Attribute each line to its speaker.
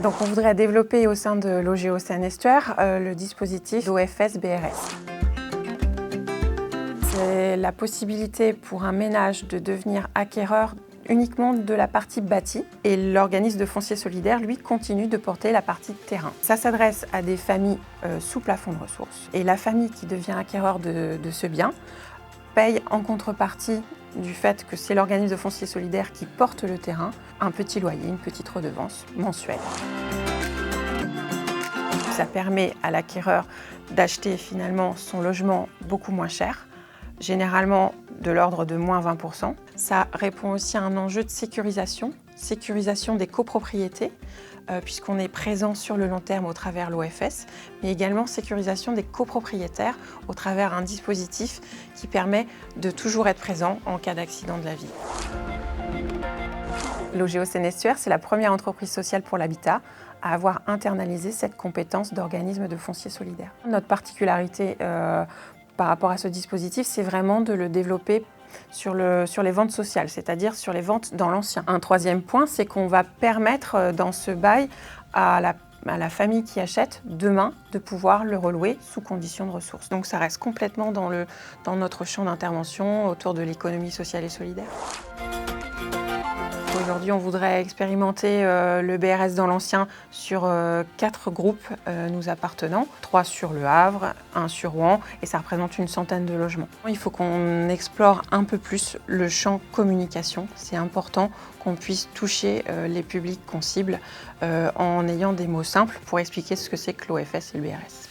Speaker 1: Donc on voudrait développer au sein de l'OGO Seine-Estuaire le dispositif OFS BRS. C'est la possibilité pour un ménage de devenir acquéreur uniquement de la partie bâtie et l'organisme de foncier solidaire, lui, continue de porter la partie terrain. Ça s'adresse à des familles sous plafond de ressources et la famille qui devient acquéreur de ce bien paye en contrepartie du fait que c'est l'organisme de foncier solidaire qui porte le terrain, un petit loyer, une petite redevance mensuelle. Ça permet à l'acquéreur d'acheter finalement son logement beaucoup moins cher, généralement de l'ordre de moins 20%. Ça répond aussi à un enjeu de sécurisation des copropriétés, puisqu'on est présent sur le long terme au travers l'OFS, mais également sécurisation des copropriétaires au travers un dispositif qui permet de toujours être présent en cas d'accident de la vie. L'OGO Seine-Estuaire, c'est la première entreprise sociale pour l'habitat à avoir internalisé cette compétence d'organisme de foncier solidaire. Notre particularité par rapport à ce dispositif, c'est vraiment de le développer sur les ventes sociales, c'est-à-dire sur les ventes dans l'ancien. Un troisième point, c'est qu'on va permettre dans ce bail à la famille qui achète demain de pouvoir le relouer sous condition de ressources. Donc ça reste complètement dans notre champ d'intervention autour de l'économie sociale et solidaire. Aujourd'hui, on voudrait expérimenter le BRS dans l'ancien sur 4 groupes nous appartenant, 3 sur Le Havre, 1 sur Rouen, et ça représente une centaine de logements. Il faut qu'on explore un peu plus le champ communication. C'est important qu'on puisse toucher les publics qu'on cible en ayant des mots simples pour expliquer ce que c'est que l'OFS et le BRS.